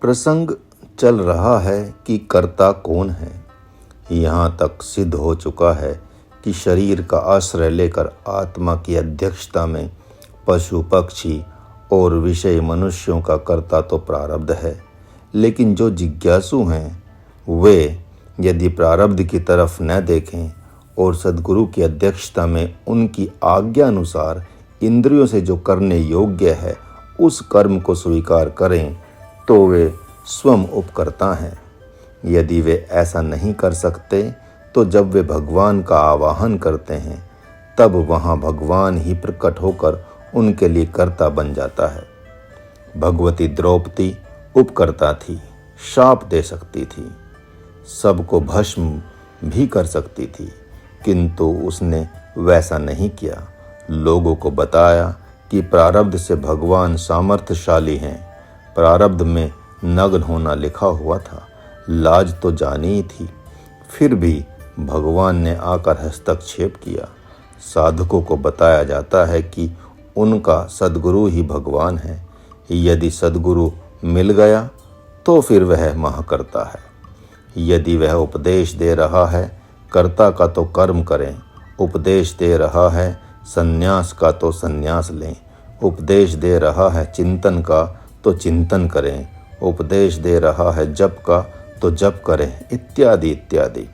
प्रसंग चल रहा है कि कर्ता कौन है। यहाँ तक सिद्ध हो चुका है कि शरीर का आश्रय लेकर आत्मा की अध्यक्षता में पशु पक्षी और विषय मनुष्यों का कर्ता तो प्रारब्ध है, लेकिन जो जिज्ञासु हैं वे यदि प्रारब्ध की तरफ न देखें और सद्गुरु की अध्यक्षता में उनकी आज्ञा अनुसार इंद्रियों से जो करने योग्य है उस कर्म को स्वीकार करें तो वे स्वयं उपकर्ता हैं। यदि वे ऐसा नहीं कर सकते तो जब वे भगवान का आवाहन करते हैं तब वहाँ भगवान ही प्रकट होकर उनके लिए कर्ता बन जाता है। भगवती द्रौपदी उपकर्ता थी, शाप दे सकती थी, सबको भस्म भी कर सकती थी, किंतु उसने वैसा नहीं किया। लोगों को बताया कि प्रारब्ध से भगवान सामर्थ्यशाली हैं। प्रारब्ध में नग्न होना लिखा हुआ था, लाज तो जानी ही थी, फिर भी भगवान ने आकर हस्तक्षेप किया। साधकों को बताया जाता है कि उनका सद्गुरु ही भगवान है। यदि सद्गुरु मिल गया तो फिर वह महाकर्ता है। यदि वह उपदेश दे रहा है कर्ता का तो कर्म करें, उपदेश दे रहा है संन्यास का तो संन्यास लें, उपदेश दे रहा है चिंतन का तो चिंतन करें, उपदेश दे रहा है जप का तो जप करें, इत्यादि इत्यादि।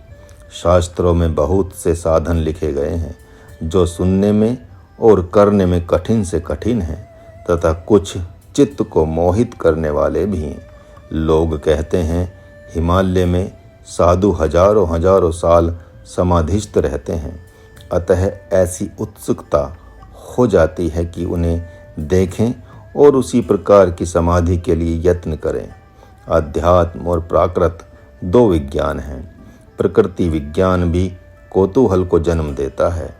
शास्त्रों में बहुत से साधन लिखे गए हैं जो सुनने में और करने में कठिन से कठिन हैं तथा कुछ चित्त को मोहित करने वाले भी हैं। लोग कहते हैं हिमालय में साधु हजारों हजारों साल समाधिस्थ रहते हैं, अतः ऐसी उत्सुकता हो जाती है कि उन्हें देखें और उसी प्रकार की समाधि के लिए यत्न करें। अध्यात्म और प्राकृत दो विज्ञान हैं। प्रकृति विज्ञान भी कौतूहल को जन्म देता है।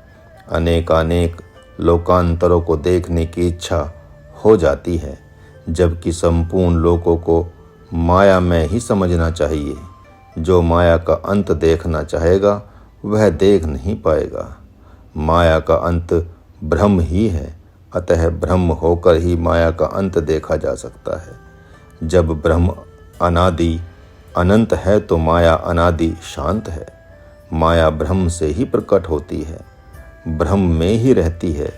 अनेकानेक लोकांतरों को देखने की इच्छा हो जाती है, जबकि संपूर्ण लोकों को माया में ही समझना चाहिए। जो माया का अंत देखना चाहेगा वह देख नहीं पाएगा। माया का अंत ब्रह्म ही है, अतः ब्रह्म होकर ही माया का अंत देखा जा सकता है। जब ब्रह्म अनादि अनंत है तो माया अनादि शांत है। माया ब्रह्म से ही प्रकट होती है, ब्रह्म में ही रहती है,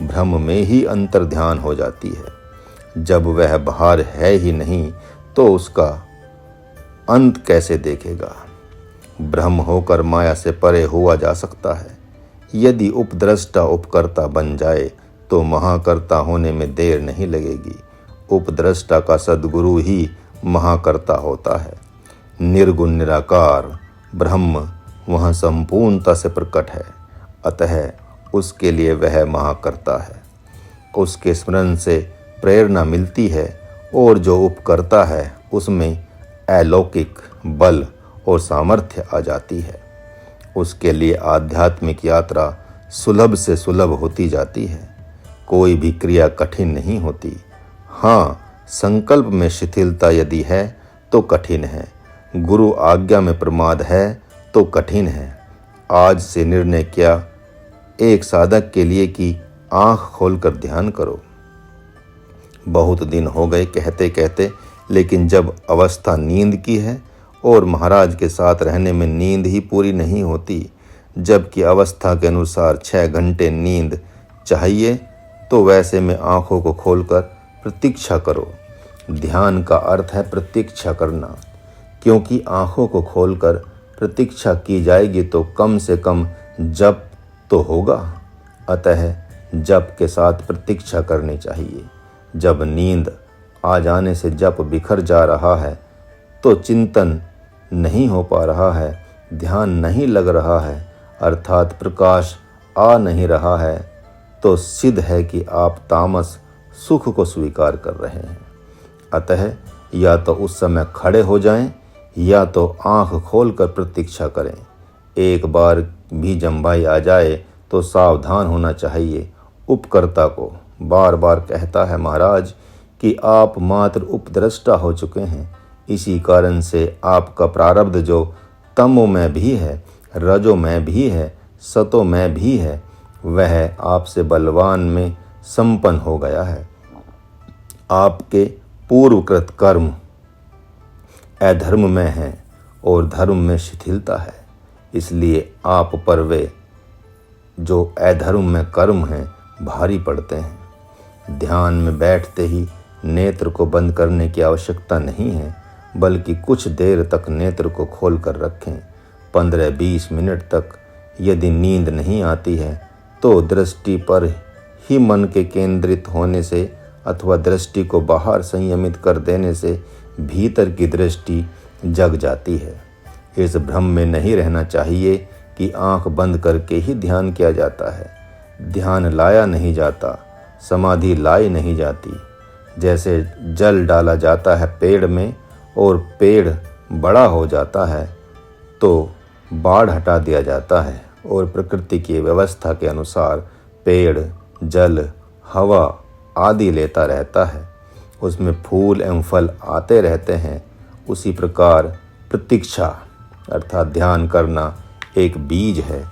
ब्रह्म में ही अंतर्ध्यान हो जाती है। जब वह बाहर है ही नहीं तो उसका अंत कैसे देखेगा। ब्रह्म होकर माया से परे हुआ जा सकता है। यदि उपद्रष्टा उपकर्ता बन जाए तो महाकर्ता होने में देर नहीं लगेगी। उपद्रष्टा का सद्गुरु ही महाकर्ता होता है। निर्गुण निराकार ब्रह्म वहाँ संपूर्णता से प्रकट है, अतः उसके लिए वह महाकर्ता है। उसके स्मरण से प्रेरणा मिलती है और जो उपकर्ता है उसमें अलौकिक बल और सामर्थ्य आ जाती है। उसके लिए आध्यात्मिक यात्रा सुलभ से सुलभ होती जाती है। कोई भी क्रिया कठिन नहीं होती। हाँ, संकल्प में शिथिलता यदि है तो कठिन है, गुरु आज्ञा में प्रमाद है तो कठिन है। आज से निर्णय किया एक साधक के लिए कि आँख खोलकर ध्यान करो। बहुत दिन हो गए कहते कहते, लेकिन जब अवस्था नींद की है और महाराज के साथ रहने में नींद ही पूरी नहीं होती, जबकि अवस्था के अनुसार 6 घंटे नींद चाहिए, तो वैसे में आँखों को खोलकर प्रतीक्षा करो। ध्यान का अर्थ है प्रतीक्षा करना, क्योंकि आँखों को खोलकर प्रतीक्षा की जाएगी तो कम से कम जप तो होगा, अतः जप के साथ प्रतीक्षा करनी चाहिए। जब नींद आ जाने से जप बिखर जा रहा है तो चिंतन नहीं हो पा रहा है, ध्यान नहीं लग रहा है, अर्थात प्रकाश आ नहीं रहा है, तो सिद्ध है कि आप तामस सुख को स्वीकार कर रहे हैं। अतः या तो उस समय खड़े हो जाएं या तो आँख खोलकर प्रतीक्षा करें। एक बार भी जम्भाई आ जाए तो सावधान होना चाहिए। उपकर्ता को बार बार कहता है महाराज कि आप मात्र उपद्रष्टा हो चुके हैं। इसी कारण से आपका प्रारब्ध जो तमो में भी है, रजो में भी है, सतो में भी है, वह आपसे बलवान में संपन्न हो गया है। आपके पूर्वकृत कर्म अधर्म में हैं और धर्म में शिथिलता है, इसलिए आप पर वे जो अधर्म में कर्म हैं भारी पड़ते हैं। ध्यान में बैठते ही नेत्र को बंद करने की आवश्यकता नहीं है, बल्कि कुछ देर तक नेत्र को खोल कर रखें। 15-20 मिनट तक यदि नींद नहीं आती है तो दृष्टि पर ही मन के केंद्रित होने से अथवा दृष्टि को बाहर संयमित कर देने से भीतर की दृष्टि जग जाती है। इस भ्रम में नहीं रहना चाहिए कि आंख बंद करके ही ध्यान किया जाता है। ध्यान लाया नहीं जाता, समाधि लाई नहीं जाती। जैसे जल डाला जाता है पेड़ में और पेड़ बड़ा हो जाता है तो बाढ़ हटा दिया जाता है और प्रकृति की व्यवस्था के अनुसार पेड़ जल हवा आदि लेता रहता है, उसमें फूल एवं फल आते रहते हैं। उसी प्रकार प्रतीक्षा अर्थात ध्यान करना एक बीज है,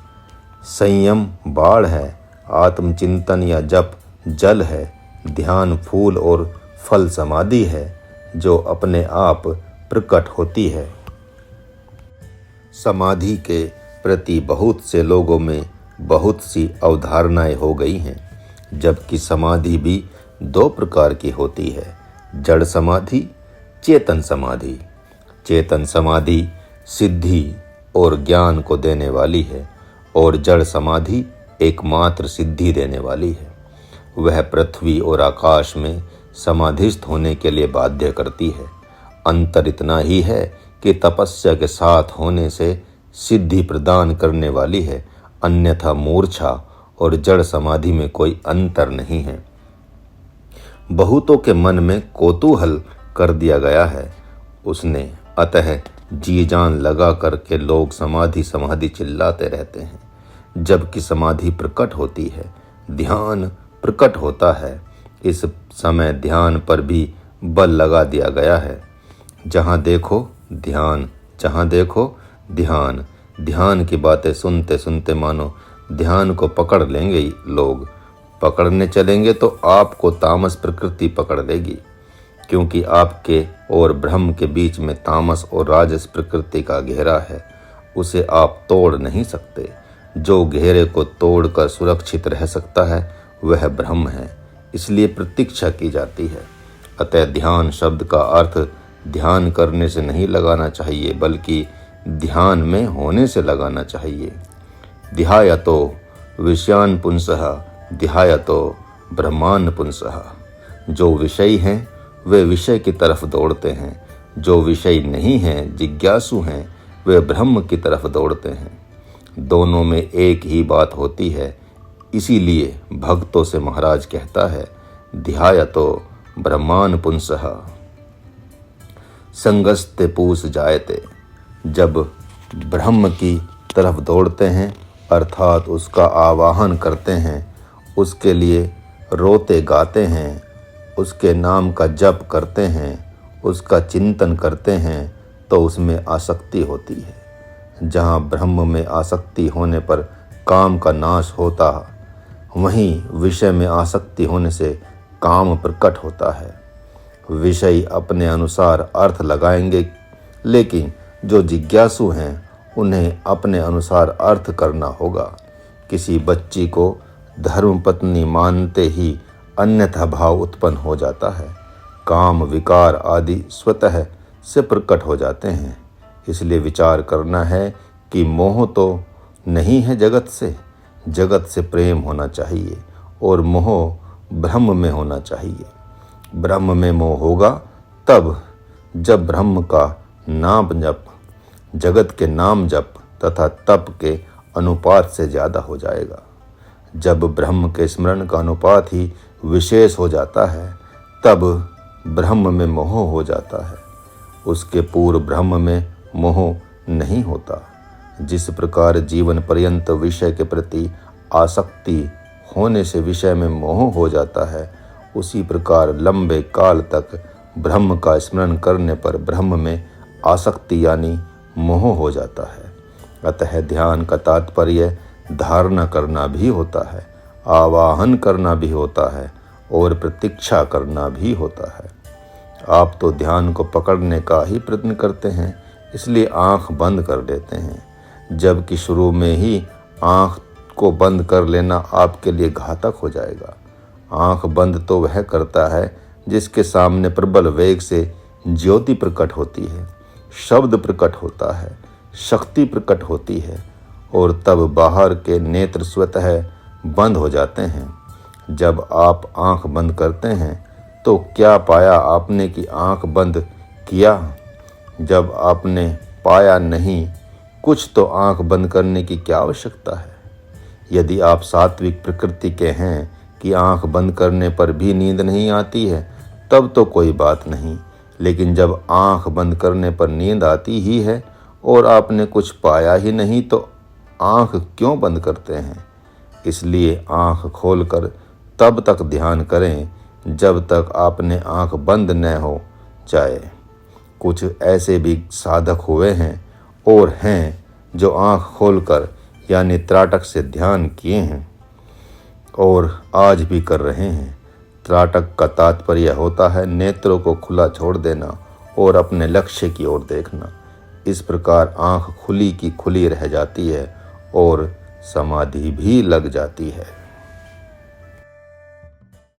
संयम बाढ़ है, आत्मचिंतन या जप जल है, ध्यान फूल और फल समाधि है जो अपने आप प्रकट होती है। समाधि के प्रति बहुत से लोगों में बहुत सी अवधारणाएं हो गई हैं, जबकि समाधि भी 2 प्रकार की होती है, जड़ समाधि, चेतन समाधि। चेतन समाधि सिद्धि और ज्ञान को देने वाली है और जड़ समाधि एकमात्र सिद्धि देने वाली है। वह पृथ्वी और आकाश में समाधिस्थ होने के लिए बाध्य करती है। अंतर इतना ही है कि तपस्या के साथ होने से सिद्धि प्रदान करने वाली है, अन्यथा मूर्छा और जड़ समाधि में कोई अंतर नहीं है। बहुतों के मन में कौतूहल कर दिया गया है उसने, अतः जी जान लगा करके लोग समाधि समाधि चिल्लाते रहते हैं, जबकि समाधि प्रकट होती है, ध्यान प्रकट होता है। इस समय ध्यान पर भी बल लगा दिया गया है। जहाँ देखो ध्यान, जहाँ देखो ध्यान। ध्यान की बातें सुनते सुनते मानो ध्यान को पकड़ लेंगे ही लोग। पकड़ने चलेंगे तो आपको तामस प्रकृति पकड़ लेगी, क्योंकि आपके और ब्रह्म के बीच में तामस और राजस प्रकृति का घेरा है, उसे आप तोड़ नहीं सकते। जो घेरे को तोड़कर सुरक्षित रह सकता है वह ब्रह्म है, इसलिए प्रतीक्षा की जाती है। अतः ध्यान शब्द का अर्थ ध्यान करने से नहीं लगाना चाहिए, बल्कि ध्यान में होने से लगाना चाहिए। ध्यायतो विषयान पुंसः ध्यायतो ब्रह्मान पुंसः। जो विषय हैं वे विषय की तरफ दौड़ते हैं, जो विषय नहीं हैं जिज्ञासु हैं वे ब्रह्म की तरफ दौड़ते हैं। दोनों में एक ही बात होती है, इसीलिए भक्तों से महाराज कहता है ध्यायतो ब्रह्मान पुंसः। संगस्ते पूस जायते। जब ब्रह्म की तरफ दौड़ते हैं अर्थात उसका आवाहन करते हैं, उसके लिए रोते गाते हैं, उसके नाम का जप करते हैं, उसका चिंतन करते हैं, तो उसमें आसक्ति होती है। जहाँ ब्रह्म में आसक्ति होने पर काम का नाश होता, वहीं विषय में आसक्ति होने से काम प्रकट होता है। विषय अपने अनुसार अर्थ लगाएंगे, लेकिन जो जिज्ञासु हैं उन्हें अपने अनुसार अर्थ करना होगा। किसी बच्ची को धर्मपत्नी मानते ही अन्यथा भाव उत्पन्न हो जाता है। काम विकार आदि स्वतः से प्रकट हो जाते हैं। इसलिए विचार करना है कि मोह तो नहीं है जगत से प्रेम होना चाहिए और मोह ब्रह्म में होना चाहिए। ब्रह्म में मोह होगा तब जब ब्रह्म का नाम जप, जगत के नाम जप तथा तप के अनुपात से ज़्यादा हो जाएगा। जब ब्रह्म के स्मरण का अनुपात ही विशेष हो जाता है तब ब्रह्म में मोह हो जाता है। उसके पूर्व ब्रह्म में मोह नहीं होता। जिस प्रकार जीवन पर्यंत विषय के प्रति आसक्ति होने से विषय में मोह हो जाता है, उसी प्रकार लंबे काल तक ब्रह्म का स्मरण करने पर ब्रह्म में आसक्ति यानी मोह हो जाता है। अतः ध्यान का तात्पर्य धारणा करना भी होता है, आवाहन करना भी होता है और प्रतीक्षा करना भी होता है। आप तो ध्यान को पकड़ने का ही प्रयत्न करते हैं, इसलिए आँख बंद कर देते हैं, जबकि शुरू में ही आँख को बंद कर लेना आपके लिए घातक हो जाएगा। आँख बंद तो वह करता है जिसके सामने प्रबल वेग से ज्योति प्रकट होती है, शब्द प्रकट होता है, शक्ति प्रकट होती है, और तब बाहर के नेत्र स्वतः बंद हो जाते हैं। जब आप आँख बंद करते हैं तो क्या पाया आपने कि आँख बंद किया? जब आपने पाया नहीं कुछ तो आँख बंद करने की क्या आवश्यकता है? यदि आप सात्विक प्रकृति के हैं कि आँख बंद करने पर भी नींद नहीं आती है, तब तो कोई बात नहीं, लेकिन जब आँख बंद करने पर नींद आती ही है और आपने कुछ पाया ही नहीं तो आँख क्यों बंद करते हैं? इसलिए आँख खोलकर तब तक ध्यान करें जब तक आपने आँख बंद न हो जाए। कुछ ऐसे भी साधक हुए हैं और हैं जो आँख खोलकर यानी त्राटक से ध्यान किए हैं और आज भी कर रहे हैं। त्राटक का तात्पर्य होता है नेत्रों को खुला छोड़ देना और अपने लक्ष्य की ओर देखना। इस प्रकार आँख खुली की खुली रह जाती है और समाधि भी लग जाती है।